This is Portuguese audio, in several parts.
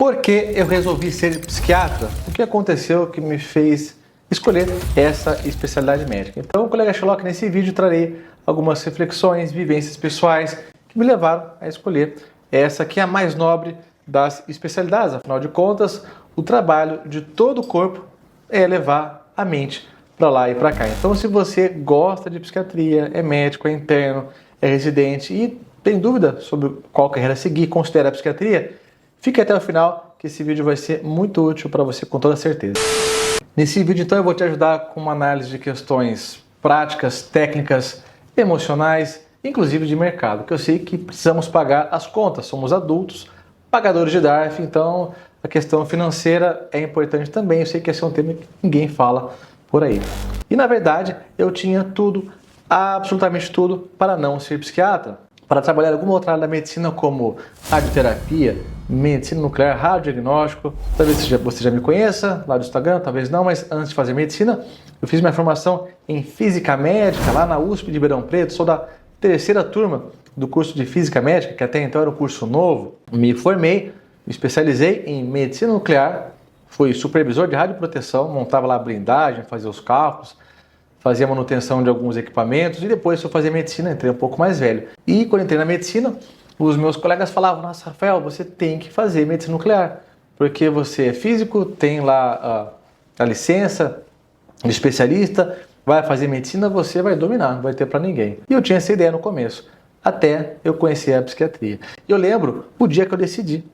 Por que eu resolvi ser psiquiatra? O que aconteceu que me fez escolher essa especialidade médica? Então, colega Sherlock, nesse vídeo trarei algumas reflexões, vivências pessoais que me levaram a escolher essa que é a mais nobre das especialidades. Afinal de contas, o trabalho de todo o corpo é levar a mente para lá e para cá. Então, se você gosta de psiquiatria, é médico, é interno, é residente e tem dúvida sobre qual carreira seguir, considera a psiquiatria, fique até o final que esse vídeo vai ser muito útil para você com toda certeza. Nesse vídeo, então, eu vou te ajudar com uma análise de questões práticas, técnicas, emocionais, inclusive de mercado, que eu sei que precisamos pagar as contas, somos adultos, pagadores de DARF, então a questão financeira é importante também. Eu sei que esse é um tema que ninguém fala por aí. E na verdade, eu tinha tudo, absolutamente tudo, para não ser psiquiatra, para trabalhar em alguma outra área da medicina, como radioterapia, medicina nuclear, radiodiagnóstico. Talvez você já me conheça lá do Instagram, talvez não, mas antes de fazer medicina, eu fiz minha formação em Física Médica lá na USP de Ribeirão Preto. Sou da terceira turma do curso de Física Médica, que até então era um curso novo. Me formei, me especializei em Medicina Nuclear, fui supervisor de radioproteção, montava lá a blindagem, fazia os cálculos, fazia manutenção de alguns equipamentos e depois fui fazer medicina, entrei um pouco mais velho. E quando entrei na medicina, os meus colegas falavam: nossa, Rafael, você tem que fazer medicina nuclear, porque você é físico, tem lá a licença de especialista, vai fazer medicina, você vai dominar, não vai ter para ninguém. E eu tinha essa ideia no começo, até eu conhecer a psiquiatria. E eu lembro o dia que eu decidi,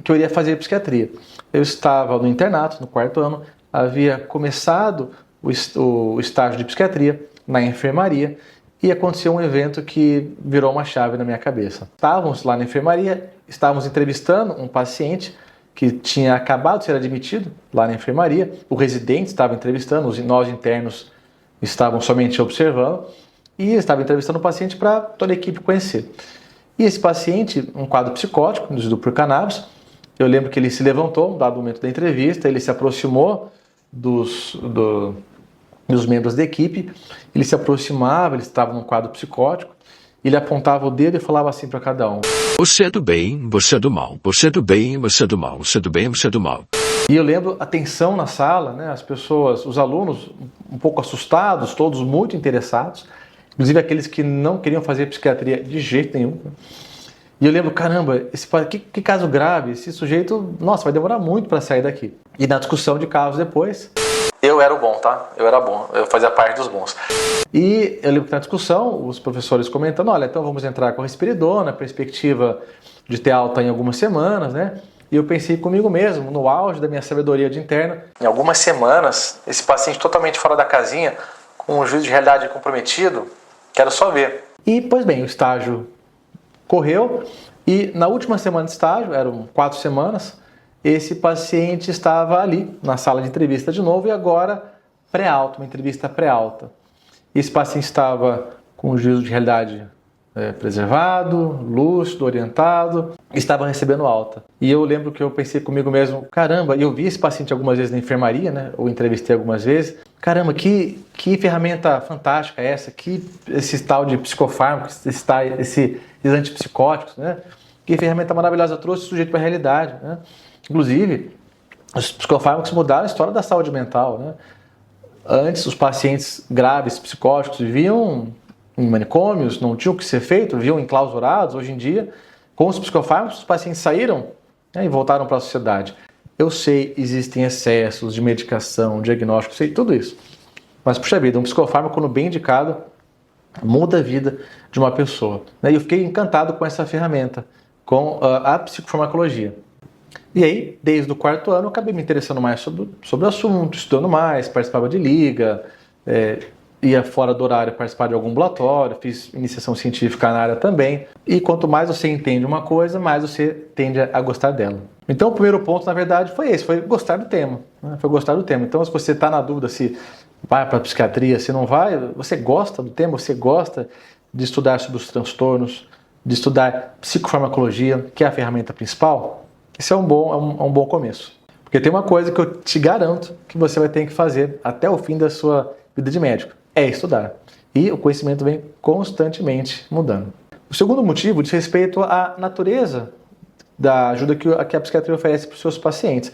que eu iria fazer psiquiatria. Eu estava no internato, no quarto ano, havia começado o estágio de psiquiatria na enfermaria e aconteceu um evento que virou uma chave na minha cabeça. Estávamos lá na enfermaria, estávamos entrevistando um paciente que tinha acabado de ser admitido lá na enfermaria, o residente estava entrevistando, nós internos estávamos somente observando e estava entrevistando o paciente para toda a equipe conhecer. E esse paciente, um quadro psicótico, induzido por cannabis, eu lembro que ele se levantou, no dado momento da entrevista, ele se aproximou dos membros da equipe, ele se aproximava, ele estava num quadro psicótico, ele apontava o dedo e falava assim para cada um: você é do bem, você é do mal, você é do bem, você é do mal, você é do bem, você é do mal. E eu lembro a tensão na sala, né? As pessoas, os alunos um pouco assustados, todos muito interessados, inclusive aqueles que não queriam fazer psiquiatria de jeito nenhum. E eu lembro, caramba, que caso grave, esse sujeito, nossa, vai demorar muito para sair daqui. E na discussão de casos depois, eu era o bom, tá? Eu era bom, eu fazia parte dos bons. E eu lembro que na discussão, os professores comentando: olha, então vamos entrar com a risperidona, perspectiva de ter alta em algumas semanas, né? E eu pensei comigo mesmo, no auge da minha sabedoria de interno, em algumas semanas, esse paciente totalmente fora da casinha, com um juízo de realidade comprometido, quero só ver. E, pois bem, o estágio correu e na última semana de estágio, eram 4 semanas, esse paciente estava ali na sala de entrevista de novo e agora pré-alta, uma entrevista pré-alta. Esse paciente estava com o juízo de realidade preservado, lúcido, orientado, estava recebendo alta. E eu lembro que eu pensei comigo mesmo: caramba, eu vi esse paciente algumas vezes na enfermaria, né? Ou entrevistei algumas vezes. Caramba, que ferramenta fantástica é essa? Que esse tal de psicofármaco, esses antipsicóticos, né? Que ferramenta maravilhosa, trouxe o sujeito para a realidade, né? Inclusive, os psicofármacos mudaram a história da saúde mental, né? Antes, os pacientes graves psicóticos viviam em manicômios, não tinham o que ser feito, viviam enclausurados. Hoje em dia, com os psicofármacos, os pacientes saíram, né, e voltaram para a sociedade. Eu sei, existem excessos de medicação, diagnóstico, sei tudo isso. Mas, puxa vida, um psicofármaco, quando bem indicado, muda a vida de uma pessoa. E eu fiquei encantado com essa ferramenta, com a psicofarmacologia. E aí, desde o quarto ano, eu acabei me interessando mais sobre o assunto, estudando mais, participava de liga, ia fora do horário participar de algum ambulatório, fiz iniciação científica na área também. E quanto mais você entende uma coisa, mais você tende a gostar dela. Então, o primeiro ponto, na verdade, foi esse, foi gostar do tema. Né? Foi gostar do tema. Então, se você está na dúvida se vai para a psiquiatria, se não vai, você gosta do tema, você gosta de estudar sobre os transtornos, de estudar psicofarmacologia, que é a ferramenta principal, esse é um bom começo. Porque tem uma coisa que eu te garanto que você vai ter que fazer até o fim da sua vida de médico, é estudar. E o conhecimento vem constantemente mudando. O segundo motivo diz respeito à natureza da ajuda que a psiquiatria oferece para os seus pacientes.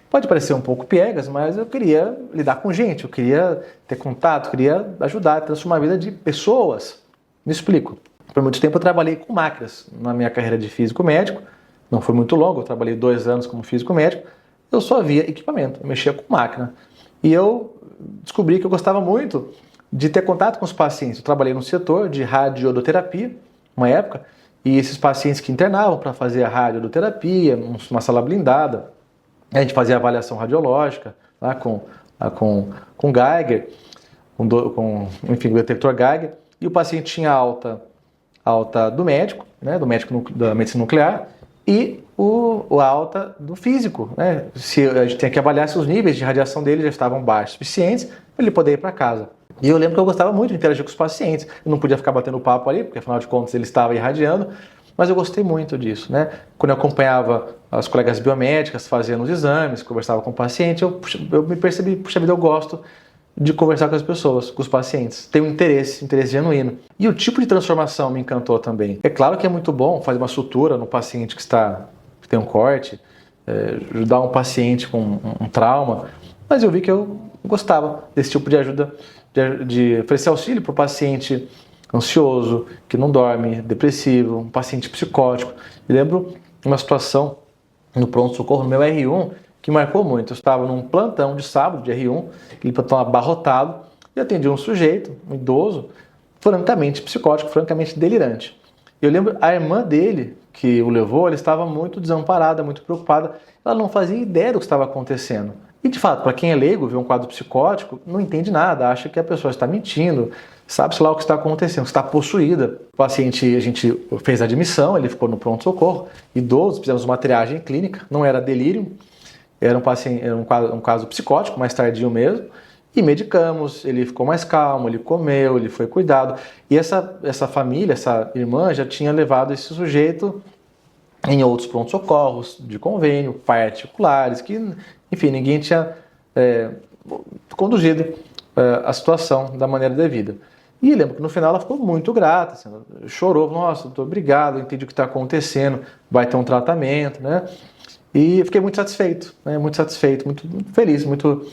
Pode parecer um pouco piegas, mas eu queria lidar com gente, eu queria ter contato, eu queria ajudar a transformar a vida de pessoas. Me explico. Por muito tempo eu trabalhei com máquinas na minha carreira de físico médico, não foi muito longo, eu trabalhei 2 anos como físico médico, eu só via equipamento, eu mexia com máquina. E eu descobri que eu gostava muito de ter contato com os pacientes. Eu trabalhei no setor de radioterapia, uma época, e esses pacientes que internavam para fazer a radioterapia, uma sala blindada, a gente fazia avaliação radiológica lá com Geiger, enfim, o detector Geiger, e o paciente tinha alta do médico, né, do médico da medicina nuclear, e a alta do físico, né? Se a gente tem que avaliar se os níveis de radiação dele já estavam baixos o suficientes para ele poder ir para casa. E eu lembro que eu gostava muito de interagir com os pacientes. Eu não podia ficar batendo papo ali, porque afinal de contas ele estava irradiando, mas eu gostei muito disso, né? Quando eu acompanhava as colegas biomédicas fazendo os exames, conversava com o paciente, eu me percebi, puxa vida, eu gosto de conversar com as pessoas, com os pacientes. Tem um interesse genuíno. E o tipo de transformação me encantou também. É claro que é muito bom fazer uma sutura no paciente que tem um corte, ajudar um paciente com um trauma, mas eu vi que eu gostava desse tipo de ajuda, de oferecer auxílio para o paciente ansioso, que não dorme, depressivo, um paciente psicótico. Eu lembro uma situação no pronto-socorro, no meu R1, que marcou muito. Eu estava num plantão de sábado, de R1, aquele plantão abarrotado, e atendi um sujeito, um idoso, francamente psicótico, francamente delirante. Eu lembro, a irmã dele, que o levou, ela estava muito desamparada, muito preocupada, ela não fazia ideia do que estava acontecendo. E de fato, para quem é leigo, vê um quadro psicótico, não entende nada, acha que a pessoa está mentindo, sabe-se lá o que está acontecendo, está possuída. O paciente, a gente fez a admissão, ele ficou no pronto-socorro, idoso, fizemos uma triagem clínica, não era delírio, era um caso psicótico, mais tardio mesmo, e medicamos, ele ficou mais calmo, ele comeu, ele foi cuidado. E essa família, essa irmã, já tinha levado esse sujeito em outros pronto-socorros, de convênio, particulares, que, enfim, ninguém tinha conduzido a situação da maneira devida. E lembro que no final ela ficou muito grata, assim, chorou, nossa, doutor, obrigado, entendi o que está acontecendo, vai ter um tratamento, né? E fiquei muito satisfeito, né? Muito satisfeito, muito feliz, muito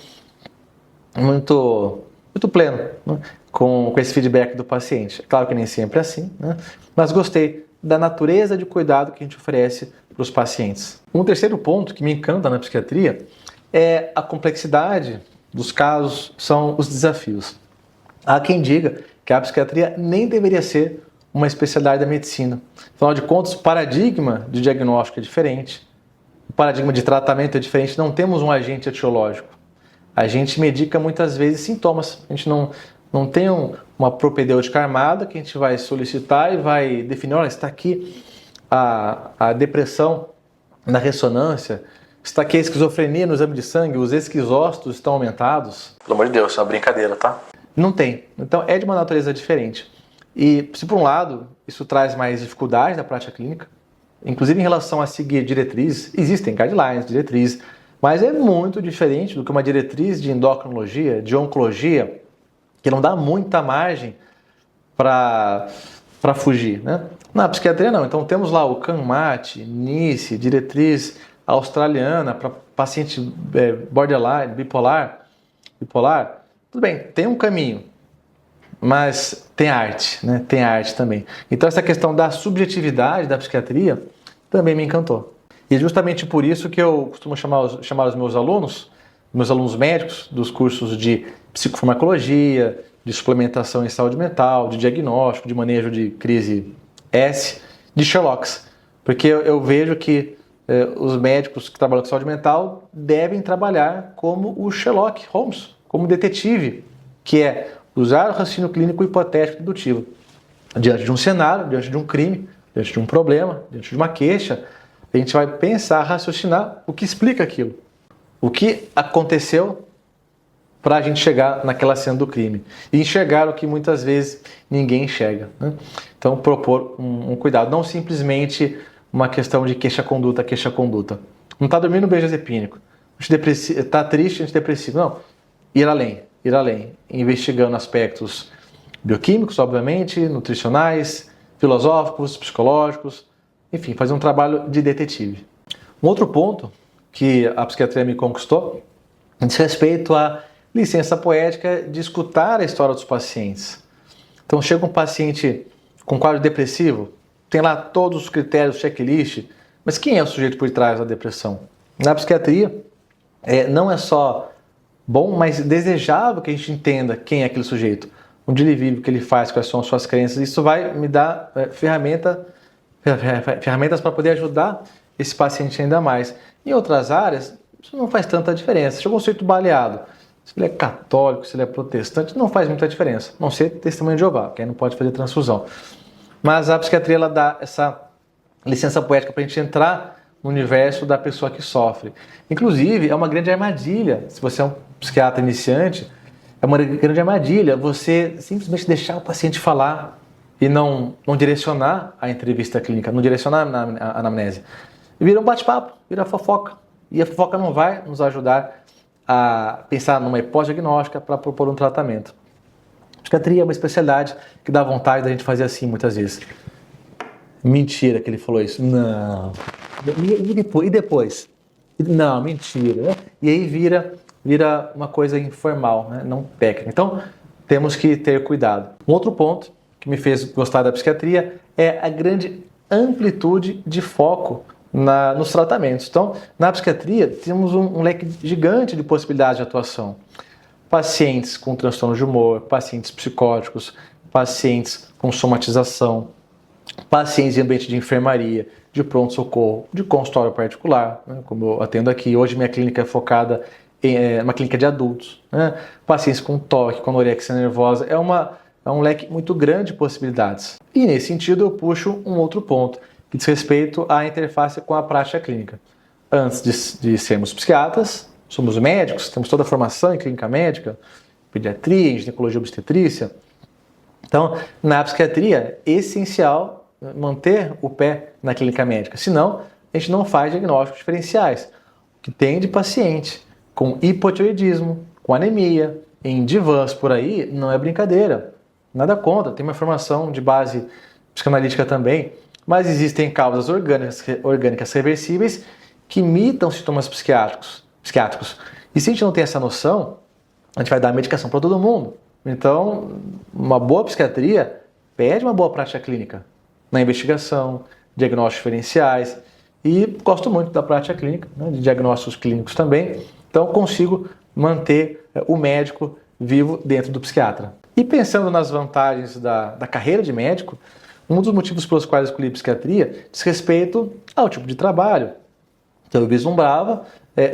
pleno, né? com esse feedback do paciente. É claro que nem sempre é assim, né? Mas gostei da natureza de cuidado que a gente oferece para os pacientes. Um terceiro ponto que me encanta na psiquiatria é a complexidade dos casos, são os desafios. Há quem diga que a psiquiatria nem deveria ser uma especialidade da medicina. Afinal de contas, o paradigma de diagnóstico é diferente, o paradigma de tratamento é diferente, não temos um agente etiológico. A gente medica muitas vezes sintomas, a gente não tem uma propedêutica armada que a gente vai solicitar e vai definir, olha, está aqui a depressão na ressonância, está aqui a esquizofrenia no exame de sangue, os esquizócitos estão aumentados. Pelo amor de Deus, isso é uma brincadeira, tá? Não tem. Então é de uma natureza diferente. E se por um lado isso traz mais dificuldade na prática clínica, inclusive em relação a seguir diretrizes, existem guidelines, diretrizes, mas é muito diferente do que uma diretriz de endocrinologia, de oncologia, que não dá muita margem para fugir, né? Na psiquiatria não. Então temos lá o CANMAT, NICE, diretriz australiana para paciente borderline, bipolar. Tudo bem, tem um caminho, mas tem arte, né? Tem arte também. Então essa questão da subjetividade da psiquiatria também me encantou. E justamente por isso que eu costumo chamar os meus alunos médicos dos cursos de psicofarmacologia, de suplementação em saúde mental, de diagnóstico, de manejo de crise S, de Sherlocks. Porque eu vejo que os médicos que trabalham com saúde mental devem trabalhar como o Sherlock Holmes, como detetive, que é usar o raciocínio clínico hipotético dedutivo. Diante de um cenário, diante de um crime, diante de um problema, diante de uma queixa, a gente vai pensar, raciocinar o que explica aquilo. O que aconteceu para a gente chegar naquela cena do crime. E enxergar o que muitas vezes ninguém enxerga, né? Então, propor um cuidado. Não simplesmente uma questão de queixa-conduta. Não está dormindo, benzodiazepínico. Está triste, antidepressivo. Não. Ir além. Investigando aspectos bioquímicos, obviamente, nutricionais, filosóficos, psicológicos. Enfim, fazer um trabalho de detetive. Um outro ponto que a psiquiatria me conquistou diz respeito à licença poética de escutar a história dos pacientes. Então chega um paciente com quadro depressivo, tem lá todos os critérios, checklist, mas quem é o sujeito por trás da depressão? Na psiquiatria, não é só bom, mas desejável que a gente entenda quem é aquele sujeito, onde ele vive, o que ele faz, quais são as suas crenças. Isso vai me dar ferramentas para poder ajudar esse paciente ainda mais. Em outras áreas, isso não faz tanta diferença. Chegou um sujeito baleado, se ele é católico, se ele é protestante, não faz muita diferença. A não ser testemunho de Jeová, que aí não pode fazer transfusão. Mas a psiquiatria ela dá essa licença poética para a gente entrar no universo da pessoa que sofre. Inclusive, é uma grande armadilha, se você é um psiquiatra iniciante, é uma grande armadilha você simplesmente deixar o paciente falar e não direcionar a entrevista clínica, não direcionar a anamnese. Vira um bate-papo, vira fofoca. E a fofoca não vai nos ajudar a pensar numa hipótese diagnóstica para propor um tratamento. Psiquiatria é uma especialidade que dá vontade da gente fazer assim muitas vezes. Mentira que ele falou isso. Não. E depois? Não, mentira. E aí vira uma coisa informal, né? Não técnica. Então, temos que ter cuidado. Um outro ponto que me fez gostar da psiquiatria é a grande amplitude de foco nos tratamentos. Então, na psiquiatria, temos um leque gigante de possibilidades de atuação. Pacientes com transtorno de humor, pacientes psicóticos, pacientes com somatização, pacientes em ambiente de enfermaria, de pronto-socorro, de consultório particular, né, como eu atendo aqui. Hoje minha clínica é focada em uma clínica de adultos, né, pacientes com toque, com anorexia nervosa. É um leque muito grande de possibilidades. E nesse sentido eu puxo um outro ponto, que diz respeito à interface com a prática clínica. Antes de sermos psiquiatras, somos médicos, temos toda a formação em clínica médica, pediatria, em ginecologia e obstetrícia. Então, na psiquiatria, é essencial manter o pé na clínica médica, senão a gente não faz diagnósticos diferenciais. O que tem de paciente com hipotireoidismo, com anemia, em divãs por aí, não é brincadeira. Nada contra, tem uma formação de base psicanalítica também, mas existem causas orgânicas reversíveis que imitam sintomas psiquiátricos. E se a gente não tem essa noção, a gente vai dar medicação para todo mundo. Então, uma boa psiquiatria pede uma boa prática clínica na investigação, diagnósticos diferenciais, e gosto muito da prática clínica, né, de diagnósticos clínicos também, então consigo manter o médico vivo dentro do psiquiatra. E pensando nas vantagens da carreira de médico, um dos motivos pelos quais eu escolhi psiquiatria diz respeito ao tipo de trabalho. Então eu vislumbrava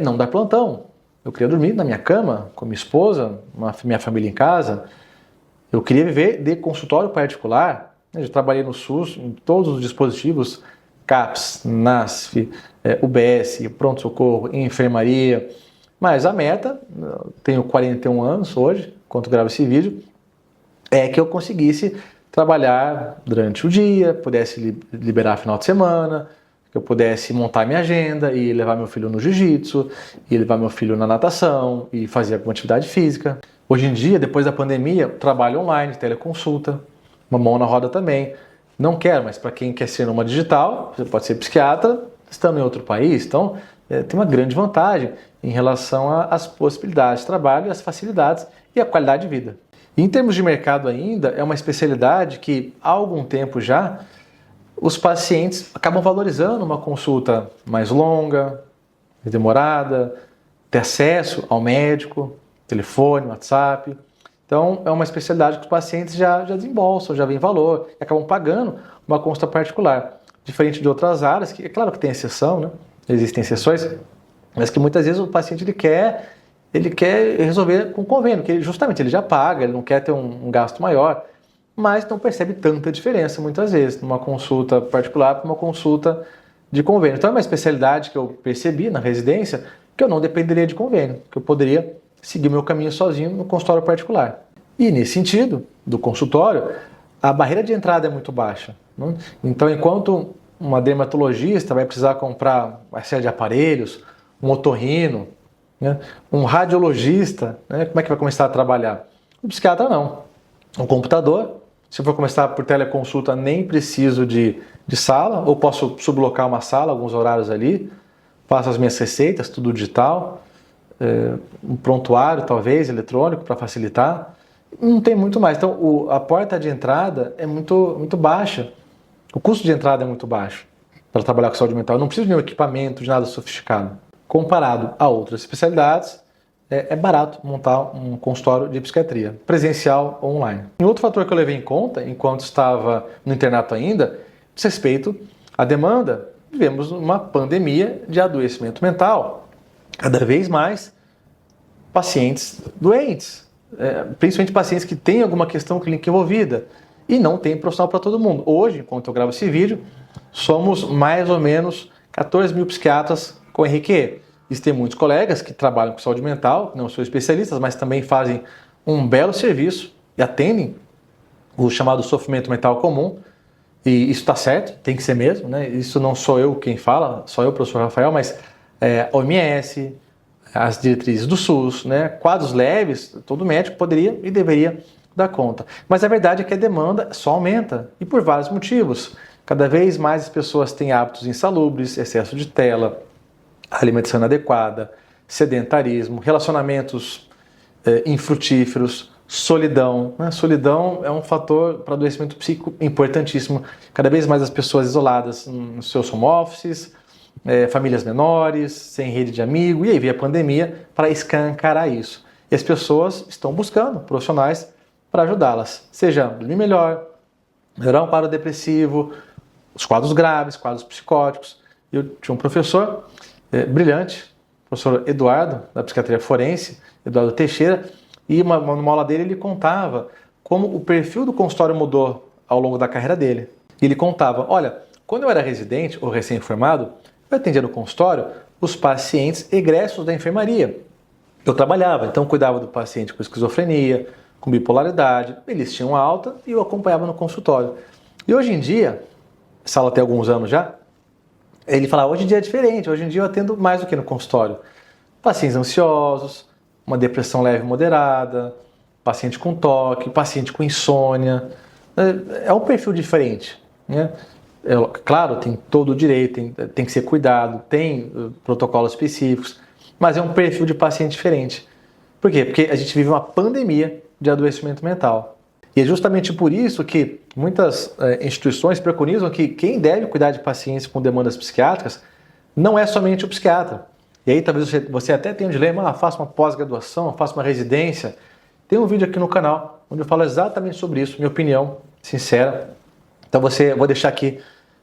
não dar plantão. Eu queria dormir na minha cama, com minha esposa, minha família em casa. Eu queria viver de consultório particular. Eu já trabalhei no SUS, em todos os dispositivos, CAPS, NASF, UBS, pronto-socorro, enfermaria. Mas a meta, eu tenho 41 anos hoje, enquanto gravo esse vídeo, é que eu conseguisse trabalhar durante o dia, pudesse liberar final de semana, que eu pudesse montar minha agenda e levar meu filho no jiu-jitsu, e levar meu filho na natação, e fazer alguma atividade física. Hoje em dia, depois da pandemia, trabalho online, teleconsulta, uma mão na roda também. Não quero, mas para quem quer ser numa digital, você pode ser psiquiatra, estando em outro país. Então, tem uma grande vantagem em relação às possibilidades de trabalho, as facilidades e a qualidade de vida. E em termos de mercado ainda, é uma especialidade que, há algum tempo já, os pacientes acabam valorizando uma consulta mais longa, mais demorada, ter acesso ao médico, telefone, WhatsApp. Então, é uma especialidade que os pacientes já desembolsam, já vem valor, e acabam pagando uma consulta particular. Diferente de outras áreas, que é claro que tem exceção, né? Existem exceções, mas que muitas vezes o paciente ele quer resolver com convênio, que justamente ele já paga, ele não quer ter um gasto maior, mas não percebe tanta diferença muitas vezes, numa consulta particular para uma consulta de convênio. Então é uma especialidade que eu percebi na residência que eu não dependeria de convênio, que eu poderia seguir meu caminho sozinho no consultório particular. E nesse sentido, do consultório, a barreira de entrada é muito baixa, né? Então enquanto uma dermatologista vai precisar comprar uma série de aparelhos, um otorrino, né, um radiologista, né, como é que vai começar a trabalhar? O psiquiatra não. Um computador, se eu for começar por teleconsulta, nem preciso de sala, ou posso sublocar uma sala, alguns horários ali, faço as minhas receitas, tudo digital, um prontuário talvez eletrônico para facilitar. Não tem muito mais. Então a porta de entrada é muito baixa. O custo de entrada é muito baixo para trabalhar com saúde mental. Eu não preciso de nenhum equipamento, de nada sofisticado. Comparado a outras especialidades, é barato montar um consultório de psiquiatria, presencial ou online. Um outro fator que eu levei em conta, enquanto estava no internato ainda, diz respeito à demanda. Vivemos uma pandemia de adoecimento mental. Cada vez mais pacientes doentes, principalmente pacientes que têm alguma questão clínica envolvida e não tem profissional para todo mundo. Hoje, enquanto eu gravo esse vídeo, somos mais ou menos 14 mil psiquiatras com RQE. Existem muitos colegas que trabalham com saúde mental, não são especialistas, mas também fazem um belo serviço e atendem o chamado sofrimento mental comum. E isso está certo, tem que ser mesmo, né? Isso não sou eu quem fala, só eu, professor Rafael, mas a OMS, as diretrizes do SUS, né? Quadros leves, todo médico poderia e deveria dar conta. Mas a verdade é que a demanda só aumenta, e por vários motivos. Cada vez mais as pessoas têm hábitos insalubres, excesso de tela, alimentação inadequada, sedentarismo, relacionamentos infrutíferos, solidão. Né? Solidão é um fator para adoecimento psíquico importantíssimo. Cada vez mais as pessoas isoladas nos seus home offices, famílias menores, sem rede de amigo, e aí veio a pandemia para escancarar isso. E as pessoas estão buscando profissionais para ajudá-las, seja dormir melhor, melhorar um quadro depressivo, os quadros graves, quadros psicóticos. Eu tinha um professor brilhante, o professor Eduardo, da psiquiatria forense, Eduardo Teixeira, e numa aula dele ele contava como o perfil do consultório mudou ao longo da carreira dele. E ele contava, olha, quando eu era residente ou recém-formado, eu atendia no consultório os pacientes egressos da enfermaria. Eu trabalhava, então cuidava do paciente com esquizofrenia, com bipolaridade, eles tinham alta e eu acompanhava no consultório. E hoje em dia, essa aula tem alguns anos já, ele falava, hoje em dia é diferente, hoje em dia eu atendo mais do que no consultório. Pacientes ansiosos, uma depressão leve e moderada, paciente com toque, paciente com insônia. É um perfil diferente, né? Claro, tem todo o direito, tem que ser cuidado, tem protocolos específicos, mas é um perfil de paciente diferente. Por quê? Porque a gente vive uma pandemia de adoecimento mental. E é justamente por isso que muitas instituições preconizam que quem deve cuidar de pacientes com demandas psiquiátricas não é somente o psiquiatra. E aí talvez você até tenha um dilema, faça uma pós-graduação, faça uma residência. Tem um vídeo aqui no canal onde eu falo exatamente sobre isso, minha opinião sincera. Então vou deixar aqui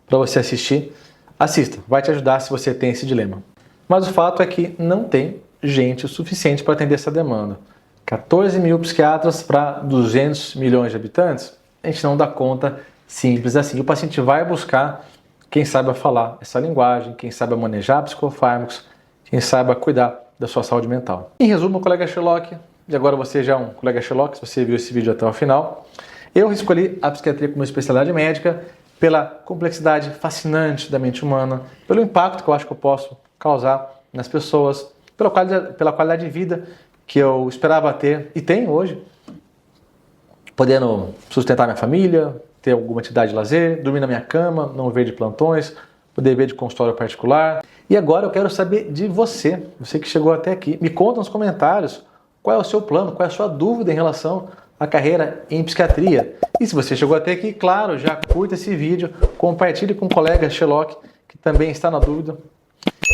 para você assistir. Assista, vai te ajudar se você tem esse dilema. Mas o fato é que não tem gente o suficiente para atender essa demanda. 14 mil psiquiatras para 200 milhões de habitantes, a gente não dá conta simples assim. O paciente vai buscar quem saiba falar essa linguagem, quem saiba manejar psicofármacos, quem saiba cuidar da sua saúde mental. Em resumo, colega Sherlock, e agora você já é um colega Sherlock, se você viu esse vídeo até o final, eu escolhi a psiquiatria como especialidade médica pela complexidade fascinante da mente humana, pelo impacto que eu acho que eu posso causar nas pessoas, pela qualidade de vida que eu esperava ter e tenho hoje, podendo sustentar minha família, ter alguma atividade de lazer, dormir na minha cama, não ver de plantões, poder ver de consultório particular. E agora eu quero saber de você, você que chegou até aqui. Me conta nos comentários qual é o seu plano, qual é a sua dúvida em relação à carreira em psiquiatria. E se você chegou até aqui, claro, já curta esse vídeo, compartilhe com o colega Sherlock, que também está na dúvida.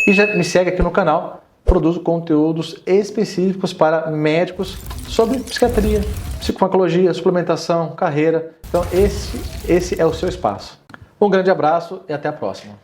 E já me segue aqui no canal, produzo conteúdos específicos para médicos sobre psiquiatria, psicofarmacologia, suplementação, carreira. Então esse é o seu espaço. Um grande abraço e até a próxima.